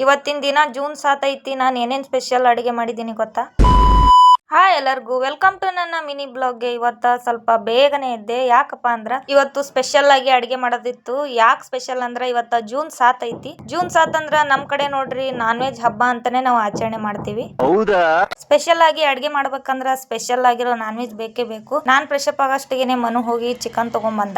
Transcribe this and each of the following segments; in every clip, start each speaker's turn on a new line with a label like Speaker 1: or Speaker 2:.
Speaker 1: ಇವತ್ತಿನ ದಿನ ಜೂನ್ 7 ಐತಿ. ನಾನು ಏನೇನು ಸ್ಪೆಷಲ್ ಅಡುಗೆ ಮಾಡಿದ್ದೀನಿ ಗೊತ್ತಾ? ಹಾಯ್ ಎಲ್ಲರಿಗೂ, ವೆಲ್ಕಮ್ ಟು ನನ್ನ ಮಿನಿ ಬ್ಲಾಗ್ಗೆ. ಇವತ್ತು ಸ್ವಲ್ಪ ಬೇಗನೆ ಇದ್ದೆ. ಯಾಕಪ್ಪ ಅಂದ್ರೆ ಇವತ್ತು ಸ್ಪೆಷಲ್ ಆಗಿ ಅಡುಗೆ ಮಾಡೋದಿತ್ತು. ಯಾಕೆ ಸ್ಪೆಷಲ್ ಅಂದ್ರೆ ಇವತ್ತು ಜೂನ್ 7 ಐತಿ. ಜೂನ್ 7 ಅಂದ್ರೆ ನಮ್ಮ ಕಡೆ ನೋಡ್ರಿ ನಾನ್ ವೆಜ್ ಹಬ್ಬ ಅಂತಾನೆ ನಾವು ಆಚರಣೆ ಮಾಡ್ತೀವಿ. ಹೌದಾ? ಸ್ಪೆಷಲ್ ಆಗಿ ಅಡುಗೆ ಮಾಡ್ಬೇಕಂದ್ರೆ ಸ್ಪೆಷಲ್ ಆಗಿರೋ ನಾನ್ ವೆಜ್ ಬೇಕೇ ಬೇಕು. ನಾನು ಫ್ರೆಶ್ ಅಪ್ ಆಗಷ್ಟೇನೆ ಮನು ಹೋಗಿ ಚಿಕನ್ ತಗೊಂಡ್ಬಂದ.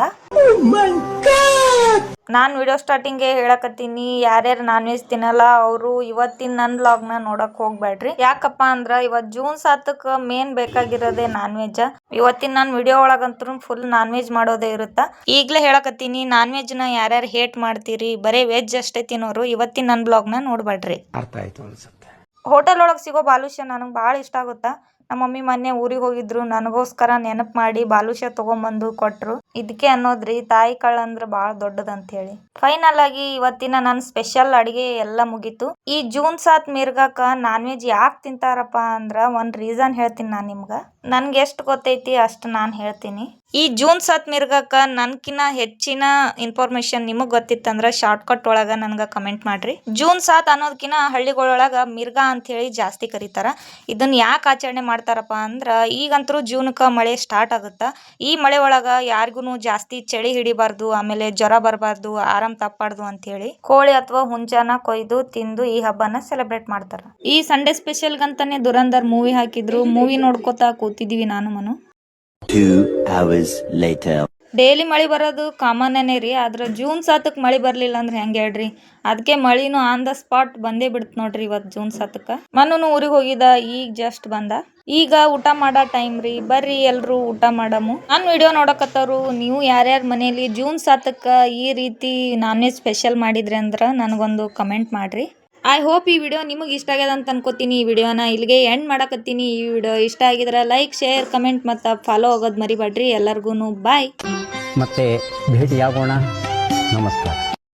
Speaker 1: ನಾನು ವಿಡಿಯೋ ಸ್ಟಾರ್ಟಿಂಗ್ಗೆ ಹೇಳಕತ್ತೀನಿ, ಯಾರ್ಯಾರು ನಾನ್ ವೆಜ್ ತಿನ್ನಲ್ಲ ಅವರು ಇವತ್ತಿನ ನನ್ನ ವ್ಲಾಗ್ನ ನೋಡಕ್ ಹೋಗ್ಬೇಡ್ರಿ. ಯಾಕಪ್ಪ ಅಂದ್ರ ಇವತ್ತು ಜೂನ್ 7ಕ್ಕೆ ಮೇನ್ ಬೇಕಾಗಿರೋದೇ ನಾನ್ ವೆಜ್. ಇವತ್ತಿನ ನನ್ನ ವಿಡಿಯೋ ಒಳಗಂತೂ ಫುಲ್ ನಾನ್ ವೆಜ್ ಮಾಡೋದೇ ಇರುತ್ತಾ. ಈಗಲೇ ಹೇಳಕತ್ತೀನಿ, ನಾನ್ ವೆಜ್ ನ ಯಾರ್ಯಾರು ಹೇಟ್ ಮಾಡ್ತೀರಿ, ಬರೇ ವೆಜ್ ಅಷ್ಟೇ ತಿನ್ನೋರು ಇವತ್ತಿನ ನನ್ನ ಬ್ಲಾಗ್ನ ನೋಡ್ಬೇಡ್ರಿ. ಅರ್ಥ ಆಯ್ತು ಅನ್ಸುತ್ತೆ. ಹೋಟೆಲ್ ಒಳಗೆ ಸಿಗೋ ಬಾಲುಷ ನನಗೆ ಭಾಳ ಇಷ್ಟ ಆಗುತ್ತಾ. ನಮ್ಮ ಮಮ್ಮಿ ಮೊನ್ನೆ ಊರಿಗೆ ಹೋಗಿದ್ರು, ನನಗೋಸ್ಕರ ನೆನಪು ಮಾಡಿ ಬಾಲುಷ ತಗೊಂಬಂದು ಕೊಟ್ರು. ಇದಕ್ಕೆ ಅನ್ನೋದ್ರಿ ತಾಯಿ ಕಳ್ಳಂದ್ರ ಭಾಳ ದೊಡ್ಡದಂತ ಹೇಳಿ. ಫೈನಲ್ ಆಗಿ ಇವತ್ತಿನ ನನ್ನ ಸ್ಪೆಷಲ್ ಅಡಿಗೆ ಎಲ್ಲ ಮುಗೀತು. ಈ ಜೂನ್ 7 ಮಿರ್ಗಾಕ ನಾನ್ ವೆಜ್ ಯಾಕೆ ತಿಂತಾರಪ್ಪ ಅಂದ್ರ ಒಂದ್ ರೀಸನ್ ಹೇಳ್ತೀನಿ ನಾನು ನಿಮ್ಗ. ನನ್ಗೆ ಎಷ್ಟು ಗೊತ್ತೈತಿ ಅಷ್ಟು ನಾನು ಹೇಳ್ತೀನಿ. ಈ ಜೂನ್ 7 ಮಿರ್ಗಾಕ ನನ್ಕಿನ್ನ ಹೆಚ್ಚಿನ ಇನ್ಫಾರ್ಮೇಶನ್ ನಿಮಗ್ ಗೊತ್ತಿತ್ತಂದ್ರ ಶಾರ್ಟ್ ಕಟ್ ಒಳಗ ನನ್ಗ ಕಮೆಂಟ್ ಮಾಡ್ರಿ. ಜೂನ್ 7 ಅನ್ನೋದಕ್ಕಿಂತ ಹಳ್ಳಿಗಳೊಳಗ ಮಿರ್ಗಾ ಅಂತ ಹೇಳಿ ಜಾಸ್ತಿ ಕರೀತಾರ. ಇದನ್ನ ಯಾಕೆ ಆಚರಣೆ ಮಾಡ್ತಾರಪ್ಪ ಅಂದ್ರ ಈಗಂತರೂ ಜೂನ್ಕ ಮಳೆ ಸ್ಟಾರ್ಟ್ ಆಗುತ್ತ. ಈ ಮಳೆ ಒಳಗ ಯಾರಿಗೂ ಜಾಸ್ತಿ ಚಳಿ ಹಿಡಿಬಾರ್ದು, ಆಮೇಲೆ ಜ್ವರ ಬರಬಾರ್ದು, ಆರಾಮ್ ತಪ್ಪಾಡ್ದು ಅಂತ ಹೇಳಿ ಕೋಳಿ ಅಥವಾ ಹುಂಜಾನ ಕೊಯ್ದು ತಿಂದು ಈ ಹಬ್ಬನ ಸೆಲೆಬ್ರೇಟ್ ಮಾಡ್ತಾರ. ಈ ಸಂಡೇ ಸ್ಪೆಷಲ್ ಗಂತಾನೆ ದುರಂದರ್ ಮೂವಿ ಹಾಕಿದ್ರು. ಮೂವಿ ನೋಡ್ಕೋತಾ ಕೂತಿದೀವಿ ನಾನು ಮನು.
Speaker 2: 2 hours later.
Speaker 1: ಡೈಲಿ ಮಳಿ ಬರೋದು ಕಾಮನ್ನೇ ರೀ. ಆದ್ರೆ ಜೂನ್ 7ಕ್ಕೆ ಮಳಿ ಬರ್ಲಿಲ್ಲ ಅಂದ್ರೆ ಹೆಂಗೆ ಹೇಳ್ರಿ. ಅದಕ್ಕೆ ಮಳಿನೂ ಆನ್ ದ ಸ್ಪಾಟ್ ಬಂದೇ ಬಿಡ್ತು ನೋಡ್ರಿ ಇವತ್ತು ಜೂನ್ 7ಕ್ಕೆ. ಮನುನು ಊರಿಗೆ ಹೋಗಿದ, ಈಗ ಜಸ್ಟ್ ಬಂದ. ಈಗ ಊಟ ಮಾಡೋ ಟೈಮ್ ರೀ, ಬರ್ರಿ ಎಲ್ರು ಊಟ ಮಾಡಮು. ನಾನು ವಿಡಿಯೋ ನೋಡಕತ್ತವ್ರು ನೀವು ಯಾರ್ಯಾರ ಮನೇಲಿ ಜೂನ್ 7ಕ್ಕೆ ಈ ರೀತಿ ನಾನ್ ವೆಜ್ ಸ್ಪೆಷಲ್ ಮಾಡಿದ್ರಿ ಅಂದ್ರೆ ನನಗೊಂದು ಕಮೆಂಟ್ ಮಾಡ್ರಿ. ಐ ಹೋಪ್ ಈ ವಿಡಿಯೋ ನಿಮಗೆ ಇಷ್ಟ ಆಗ್ಯದ ಅಂತ ಅನ್ಕೋತೀನಿ. ಈ ವಿಡಿಯೋನ ಇಲ್ಲಿಗೆ ಎಂಡ್ ಮಾಡಕತ್ತೀನಿ. ಈ ವಿಡಿಯೋ ಇಷ್ಟ ಆಗಿದ್ರೆ ಲೈಕ್, ಶೇರ್, ಕಮೆಂಟ್ ಮತ್ತು ಫಾಲೋ ಆಗೋದು ಮರಿಬೇಡ್ರಿ. ಎಲ್ಲರಿಗೂ ಬಾಯ್.
Speaker 3: ಮತ್ತೆ ಭೇಟಿಯಾಗೋಣ. ನಮಸ್ಕಾರ.